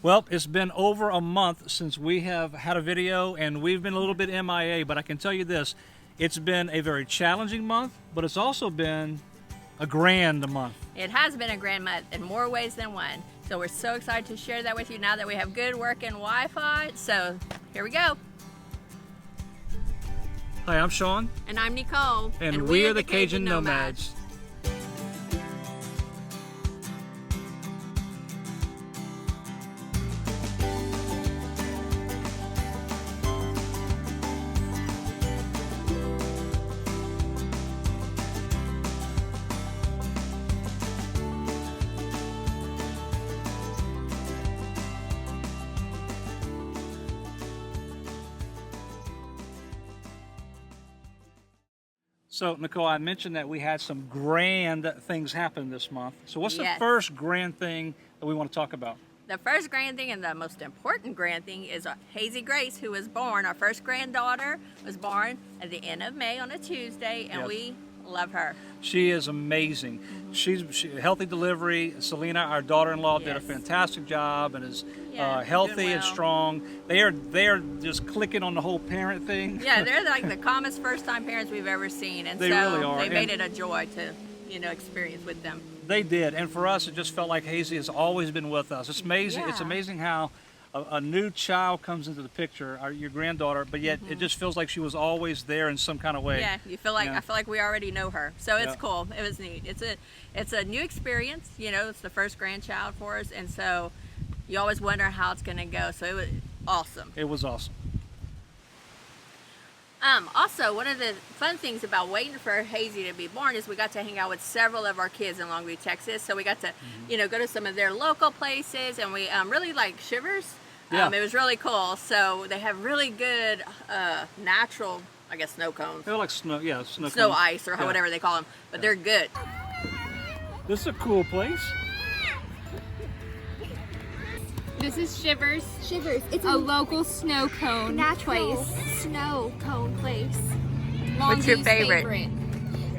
Well, it's been over a month since we have had a video, and we've been a little bit MIA, but I can tell you this, it's been a very challenging month, but it's also been a grand month. It has been a grand month in more ways than one. So we're so excited to share that with you now that we have good working Wi-Fi. So here we go. Hi, I'm Sean. And I'm Nicole. And we are the Cajun Nomads. So, Nicole, I mentioned that we had some grand things happen this month. So what's the first grand thing that we want to talk about? The first grand thing and the most important grand thing is Hazy Grace, who was born. Our first granddaughter was born at the end of May on a Tuesday, and we love her. She is amazing. She's healthy delivery. Selena, our daughter-in-law, did a fantastic job and is healthy and strong. They are just clicking on the whole parent thing. Yeah, they're like the calmest first-time parents we've ever seen, and they really are. They made it a joy to experience with them. They did, and for us, it just felt like Hazy has always been with us. It's amazing. It's amazing how a new child comes into the picture, your granddaughter, but yet it just feels like she was always there in some kind of way. Yeah, you feel like I feel like we already know her, so it's cool. It was neat. It's a new experience. It's the first grandchild for us, and so you always wonder how it's going to go. So it was awesome. It was awesome. Also, one of the fun things about waiting for Hazy to be born is we got to hang out with several of our kids in Longview, Texas. So we got to, go to some of their local places, and we really like Shivers. It was really cool. So they have really good natural, I guess, snow cones. They're like snow ice or whatever they call them, but they're good. This is a cool place. This is Shivers. Shivers. It's a local snow cone natural place. Snow cone place. What's your favorite?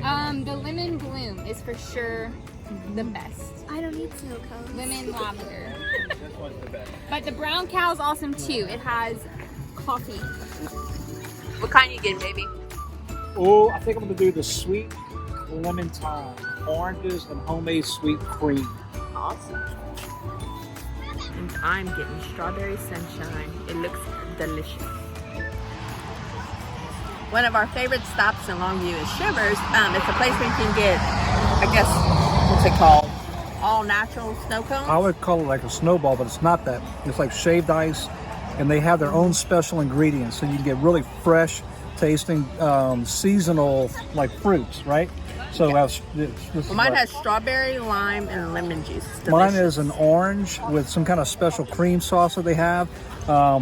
The lemon bloom is for sure the best. I don't need snow cones. Lemon lavender. But the brown cow is awesome too. It has coffee. What kind you getting, baby? Oh, I think I'm gonna do the sweet lemon thyme, oranges and homemade sweet cream. Awesome. And I'm getting strawberry sunshine. It looks delicious. One of our favorite stops in Longview is Shivers. It's a place where you can get, I guess, what's it called? All natural snow cones? I would call it like a snowball, but it's not that. It's like shaved ice, and they have their own special ingredients, so you can get really fresh tasting, seasonal like fruits, right? So mine has strawberry, lime, and lemon juice. Mine is an orange with some kind of special cream sauce that they have.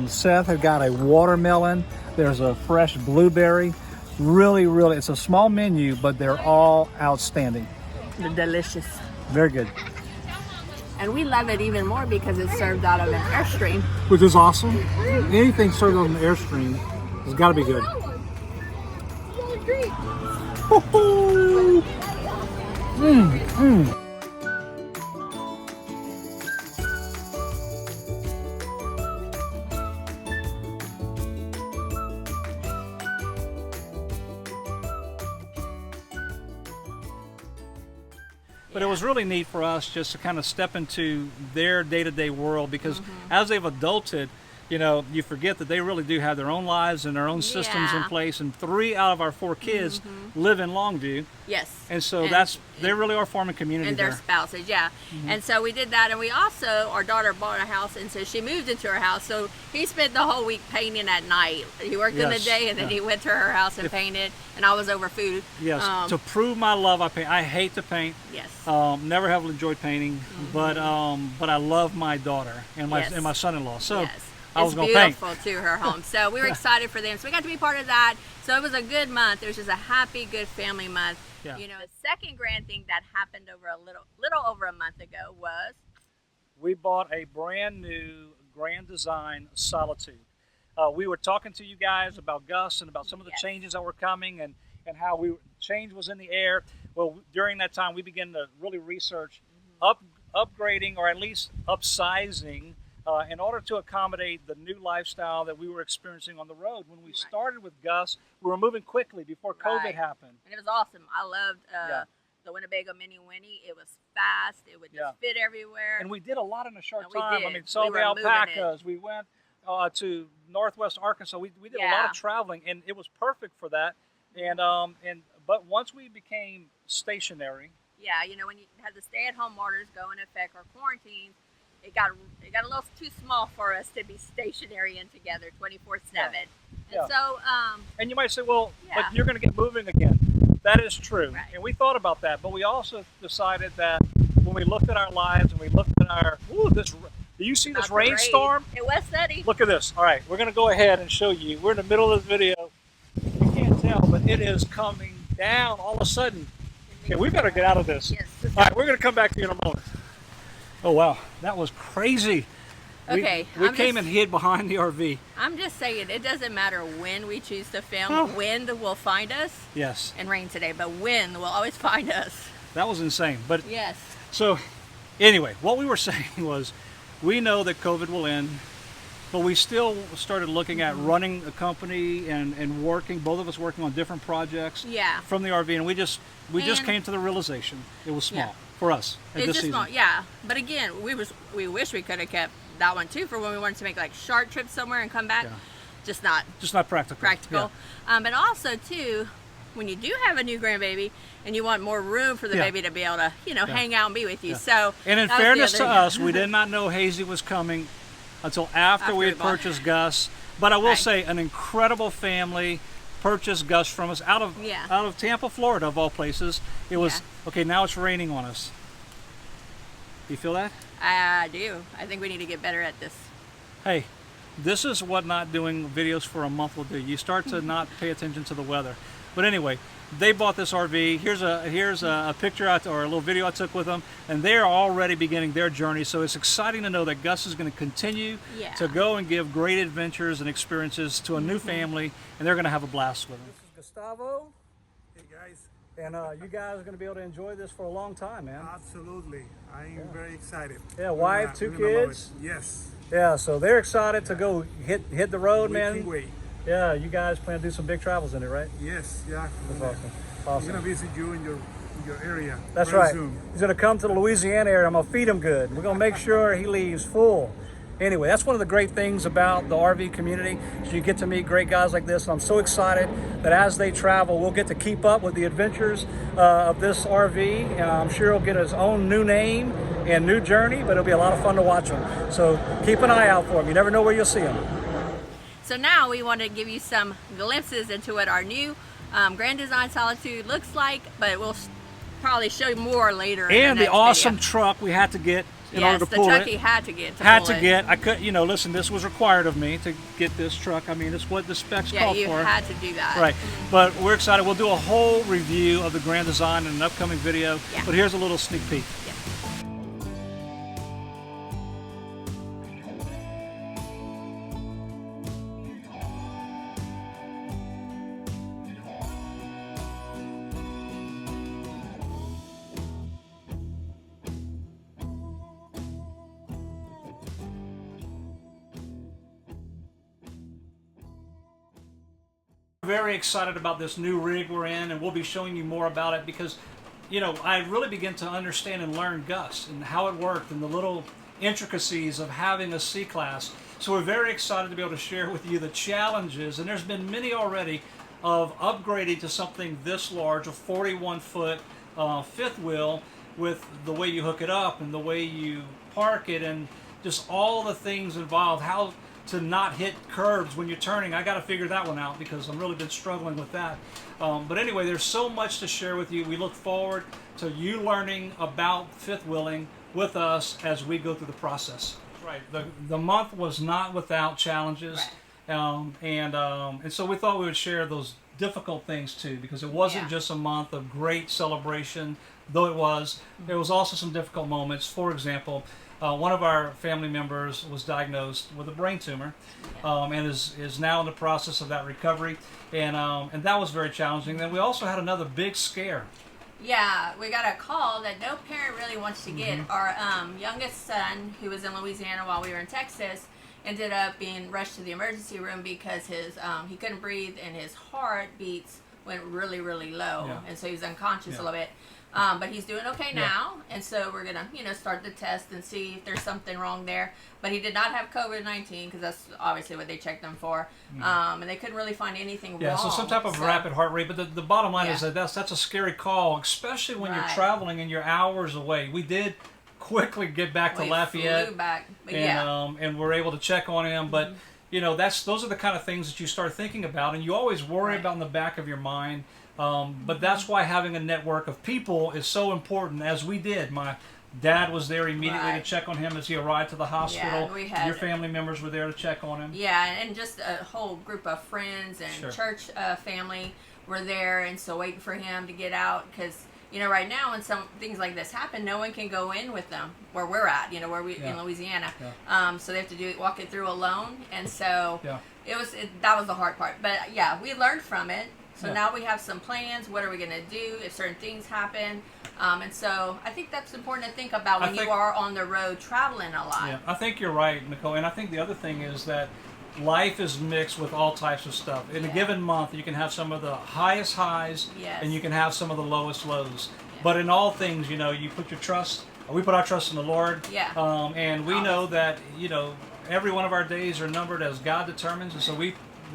Seth had got a watermelon. There's a fresh blueberry. Really, really, it's a small menu, but they're all outstanding. They're delicious. Very good. And we love it even more because it's served out of an Airstream. Which is awesome. Anything served on an Airstream has got to be good. But it was really neat for us just to kind of step into their day-to-day world, because as they've adulted, you forget that they really do have their own lives and their own systems in place, and 3 out of our 4 kids live in Longview. Yes. And so they really are forming community and their spouses, And so we did that, and we also, our daughter bought a house, and so she moved into her house, so he spent the whole week painting at night. He worked in the day, and then he went to her house and painted, and I was over food. Yes, to prove my love, I paint. I hate to paint. Yes. Never have enjoyed painting, but I love my daughter and my son-in-law. So I was going to paint. It's beautiful too, her home. So we were excited for them. So we got to be part of that. So it was a good month. It was just a happy, good family month. Yeah. The second grand thing that happened over a little over a month ago was we bought a brand new Grand Design Solitude. We were talking to you guys about Gus and about some of the changes that were coming, and how change was in the air. Well, during that time, we began to really research upgrading or at least upsizing in order to accommodate the new lifestyle that we were experiencing on the road. When we started with Gus, we were moving quickly before COVID happened. And it was awesome. I loved the Winnebago Mini Winnie. It was fast. It would just fit everywhere. And we did a lot in a short we time. did. I mean, saw the alpacas. We went to Northwest Arkansas. We did a lot of traveling, and it was perfect for that. But once we became stationary. Yeah, you know, when you had the stay-at-home orders go in effect or quarantine, it got a little too small for us to be stationary and together 24/7. And so and you might say, well, but you're going to get moving again. That is true. Right. And we thought about that, but we also decided that when we looked at our lives and we looked at our do you see this rainstorm? It was steady. Look at this. All right, we're going to go ahead and show you. We're in the middle of this video. You can't tell, but it is coming down all of a sudden. Okay, we better get out of this. Yes. All right, we're going to come back to you in a moment. Oh, wow. That was crazy. Okay. We came and hid behind the RV. I'm just saying, it doesn't matter when we choose to film. Wind will find us. Yes. And rain today, but wind will always find us. That was insane. But yes. So, anyway, what we were saying was, we know that COVID will end, but we still started looking at running a company and working, both of us working on different projects from the RV, and we just came to the realization it was small for us at it's this just season. small, but again, we wish we could have kept that one too for when we wanted to make like short trips somewhere and come back. Just not practical. But also too, when you do have a new grandbaby and you want more room for the baby to be able to, hang out and be with you. So, and in fairness to us, we did not know Hazy was coming until after we had purchased Gus. But I will say, an incredible family purchased Gus from us out of Tampa, Florida, of all places. It was okay. Now it's raining on us. Do you feel that? I do. I think we need to get better at this. Hey, this is what not doing videos for a month will do. You start to not pay attention to the weather. But anyway, they bought this RV. Here's a picture or a little video I took with them, and they're already beginning their journey. So it's exciting to know that Gus is going to continue to go and give great adventures and experiences to a new family, and they're going to have a blast with them. This is Gustavo. Hey guys. And you guys are going to be able to enjoy this for a long time, man. Absolutely. I am very excited. Yeah, wife, two kids. Yes. Yeah, so they're excited to go hit the road, man. Can't wait. Yeah, you guys plan to do some big travels in it, right? Yes, yeah. That's awesome. I'm gonna visit you in your area. That's very right. Soon. He's gonna come to the Louisiana area. I'm gonna feed him good. We're gonna make sure he leaves full. Anyway, that's one of the great things about the RV community. So you get to meet great guys like this. And I'm so excited that as they travel, we'll get to keep up with the adventures of this RV. And I'm sure he'll get his own new name and new journey, but it'll be a lot of fun to watch him. So keep an eye out for him. You never know where you'll see him. So now we want to give you some glimpses into what our new Grand Design Solitude looks like, but we'll probably show you more later. And the awesome video. truck we had to get in order to pull it. Yes, the truck he had to get. I could, listen, this was required of me to get this truck. I mean, it's what the specs call for. Yeah, you had to do that. Right. But we're excited. We'll do a whole review of the Grand Design in an upcoming video. Yeah. But here's a little sneak peek. Very excited about this new rig we're in, and we'll be showing you more about it because, I really begin to understand and learn Gus and how it worked and the little intricacies of having a C-Class. So we're very excited to be able to share with you the challenges, and there's been many already, of upgrading to something this large, a 41-foot fifth wheel, with the way you hook it up and the way you park it and just all the things involved, how to not hit curbs when you're turning. I got to figure that one out because I've really been struggling with that. But anyway, there's so much to share with you. We look forward to you learning about fifth wheeling with us as we go through the process. Right. The month was not without challenges, and so we thought we would share those difficult things too, because it wasn't just a month of great celebration, though it was. There was also some difficult moments. For example, one of our family members was diagnosed with a brain tumor, and is now in the process of that recovery, and that was very challenging. Then we also had another big scare Yeah, we got a call that no parent really wants to get. Our youngest son, who was in Louisiana while we were in Texas, ended up being rushed to the emergency room because his he couldn't breathe and his heart beats went really, really low, and so he was unconscious a little bit. But he's doing okay now, and so we're gonna, start the test and see if there's something wrong there. But he did not have COVID-19 because that's obviously what they checked him for, and they couldn't really find anything wrong. Yeah, so some type of rapid heart rate. But the bottom line is that that's a scary call, especially when you're traveling and you're hours away. We did quickly get back to Lafayette, flew back. But and we're able to check on him, but. Those are the kind of things that you start thinking about, and you always worry about in the back of your mind. But that's why having a network of people is so important, as we did. My dad was there immediately to check on him as he arrived to the hospital. Yeah, we had, your family members were there to check on him. Yeah, and just a whole group of friends and church family were there, and so waiting for him to get out because. Right now when some things like this happen, no one can go in with them where we're at, where we in Louisiana. Yeah. So they have to walk it through alone, and so that was the hard part. But we learned from it. So now we have some plans. What are we going to do if certain things happen? And so I think that's important to think about when you are on the road traveling a lot. Yeah, I think you're right, Nicole. And I think the other thing is that life is mixed with all types of stuff. In a given month, you can have some of the highest highs, and you can have some of the lowest lows. But in all things, we put our trust in the Lord. Yeah. And we know that, every one of our days are numbered as God determines. And so we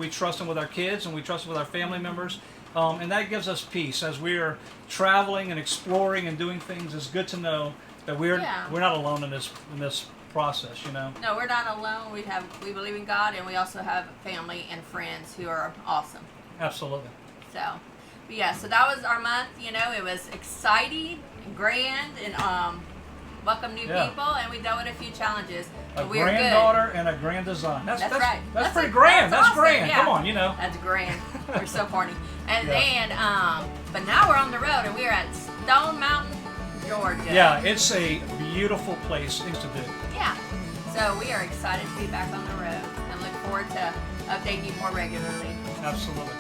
trust Him with our kids, and we trust Him with our family members. And that gives us peace. As we are traveling and exploring and doing things, it's good to know that we're not alone in this process, No, we're not alone. We believe in God, and we also have family and friends who are awesome. Absolutely. So, so that was our month. It was exciting, grand, and welcome new people, and we dealt with a few challenges. But we're granddaughter good. and a Grand Design. That's right. That's pretty grand. That's awesome. grand. Yeah. Come on, That's grand. We're so corny. And then, but now we're on the road, and we're at Stone Mountain, Georgia. Yeah, it's a beautiful place, things to do. Yeah. So we are excited to be back on the road and look forward to updating you more regularly. Absolutely.